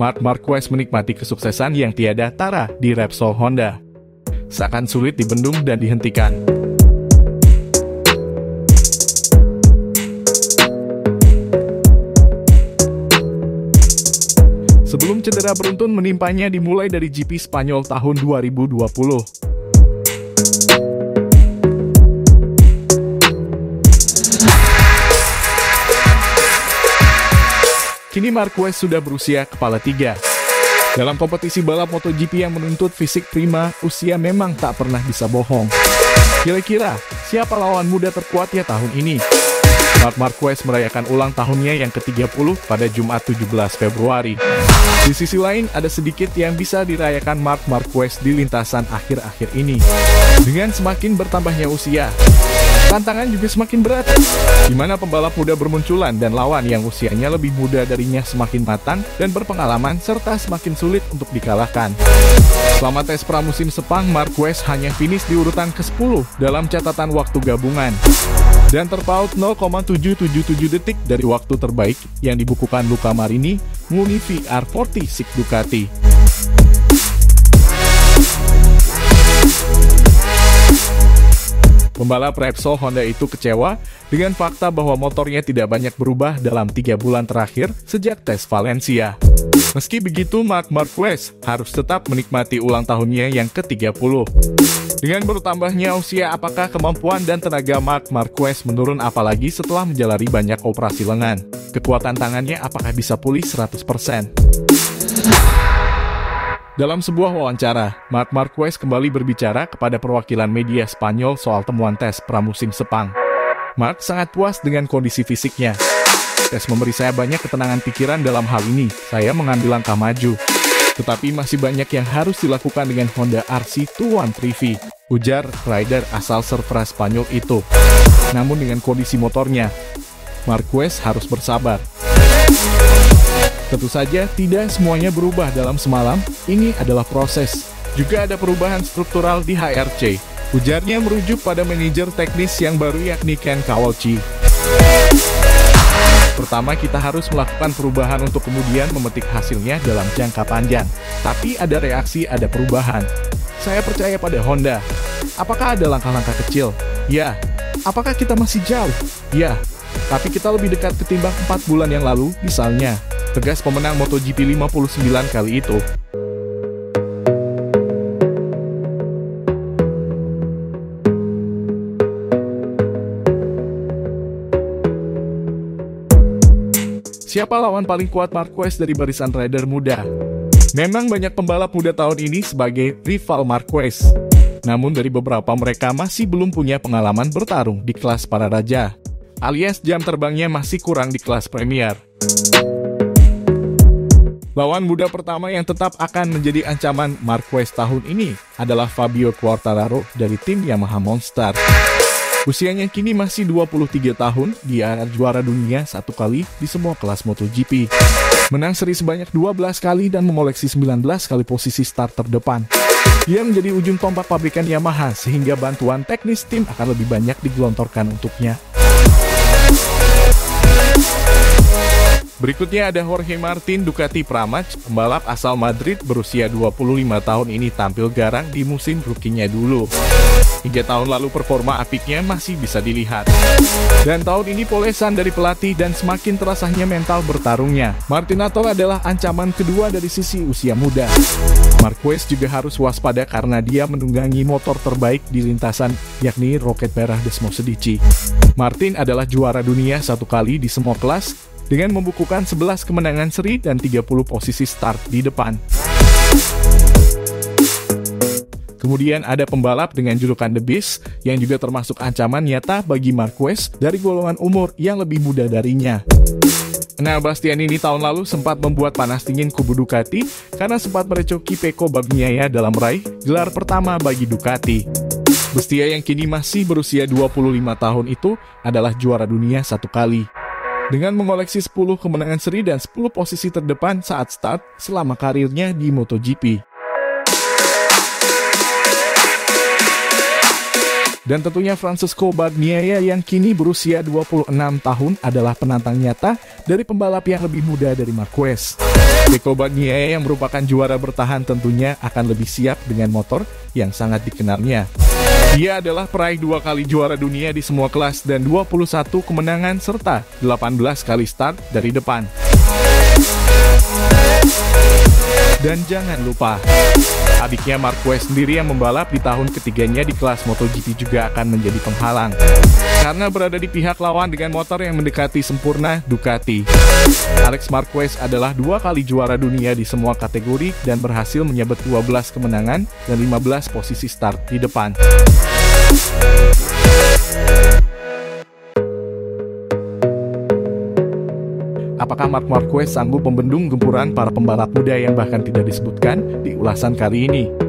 Marc Marquez menikmati kesuksesan yang tiada tara di Repsol Honda. Seakan sulit dibendung dan dihentikan. Sebelum cedera beruntun menimpanya dimulai dari GP Spanyol tahun 2020. Kini Marquez sudah berusia kepala 3. Dalam kompetisi balap MotoGP yang menuntut fisik prima, usia memang tak pernah bisa bohong. Kira-kira, siapa lawan muda terkuatnya tahun ini? Marc Marquez merayakan ulang tahunnya yang ke-30 pada Jumat 17 Februari. Di sisi lain, ada sedikit yang bisa dirayakan Marc Marquez di lintasan akhir-akhir ini. Dengan semakin bertambahnya usia, tantangan juga semakin berat, di mana pembalap muda bermunculan dan lawan yang usianya lebih muda darinya semakin matang dan berpengalaman serta semakin sulit untuk dikalahkan. Selama tes pramusim Sepang, Marquez hanya finish di urutan ke-10 dalam catatan waktu gabungan dan terpaut 0,777 detik dari waktu terbaik yang dibukukan Luca Marini menguni VR46 Ducati. Pembalap Repsol Honda itu kecewa dengan fakta bahwa motornya tidak banyak berubah dalam 3 bulan terakhir sejak tes Valencia. Meski begitu, Marc Marquez harus tetap menikmati ulang tahunnya yang ke-30. Dengan bertambahnya usia, apakah kemampuan dan tenaga Marc Marquez menurun apalagi setelah menjalani banyak operasi lengan? Kekuatan tangannya apakah bisa pulih 100%? Dalam sebuah wawancara, Marc Marquez kembali berbicara kepada perwakilan media Spanyol soal temuan tes pramusim Sepang. Marc sangat puas dengan kondisi fisiknya. Tes memberi saya banyak ketenangan pikiran dalam hal ini, saya mengambil langkah maju. Tetapi masih banyak yang harus dilakukan dengan Honda RC213V, ujar rider asal Cervera Spanyol itu. Namun dengan kondisi motornya, Marquez harus bersabar. Tentu saja, tidak semuanya berubah dalam semalam, ini adalah proses. Juga ada perubahan struktural di HRC, ujarnya merujuk pada manajer teknis yang baru yakni Ken Kawalci. Pertama, kita harus melakukan perubahan untuk kemudian memetik hasilnya dalam jangka panjang. Tapi ada reaksi, ada perubahan. Saya percaya pada Honda. Apakah ada langkah-langkah kecil? Ya. Apakah kita masih jauh? Ya. Tapi kita lebih dekat ketimbang 4 bulan yang lalu, misalnya. Tegas pemenang MotoGP 59 kali itu. Siapa lawan paling kuat Marquez dari barisan rider muda? Memang banyak pembalap muda tahun ini sebagai rival Marquez. Namun dari beberapa mereka masih belum punya pengalaman bertarung di kelas para raja, alias jam terbangnya masih kurang di kelas Premier. Lawan muda pertama yang tetap akan menjadi ancaman Marquez tahun ini adalah Fabio Quartararo dari tim Yamaha Monster. Usianya kini masih 23 tahun, dia juara dunia 1 kali di semua kelas MotoGP. Menang seri sebanyak 12 kali dan mengoleksi 19 kali posisi start terdepan. Dia menjadi ujung tombak pabrikan Yamaha sehingga bantuan teknis tim akan lebih banyak digelontorkan untuknya. Berikutnya ada Jorge Martin Ducati Pramac, pembalap asal Madrid berusia 25 tahun ini tampil garang di musim rookie-nya dulu. Hingga tahun lalu performa apiknya masih bisa dilihat. Dan tahun ini polesan dari pelatih dan semakin terasanya mental bertarungnya. Martinator adalah ancaman kedua dari sisi usia muda. Marquez juga harus waspada karena dia menunggangi motor terbaik di lintasan yakni Rocket Merah Desmosedici. Martin adalah juara dunia 1 kali di semua kelas, dengan membukukan 11 kemenangan seri dan 30 posisi start di depan. Kemudian ada pembalap dengan julukan The Beast, yang juga termasuk ancaman nyata bagi Marquez dari golongan umur yang lebih muda darinya. Nah, Bastianini tahun lalu sempat membuat panas dingin kubu Ducati karena sempat merecoki Pecco Bagnaia dalam meraih gelar pertama bagi Ducati. Bastia yang kini masih berusia 25 tahun itu adalah juara dunia 1 kali. dengan mengoleksi 10 kemenangan seri dan 10 posisi terdepan saat start selama karirnya di MotoGP. Dan tentunya Francesco Bagnaia yang kini berusia 26 tahun adalah penantang nyata dari pembalap yang lebih muda dari Marquez. Pecco Bagnaia yang merupakan juara bertahan tentunya akan lebih siap dengan motor yang sangat dikenalnya. Dia adalah peraih 2 kali juara dunia di semua kelas dan 21 kemenangan serta 18 kali start dari depan. Dan jangan lupa, adiknya Marquez sendiri yang membalap di tahun ketiganya di kelas MotoGP juga akan menjadi penghalang. Karena berada di pihak lawan dengan motor yang mendekati sempurna Ducati. Alex Marquez adalah 2 kali juara dunia di semua kategori dan berhasil menyabet 12 kemenangan dan 15 posisi start di depan. Apakah Marc Marquez sanggup membendung gempuran para pembalap muda yang bahkan tidak disebutkan di ulasan kali ini?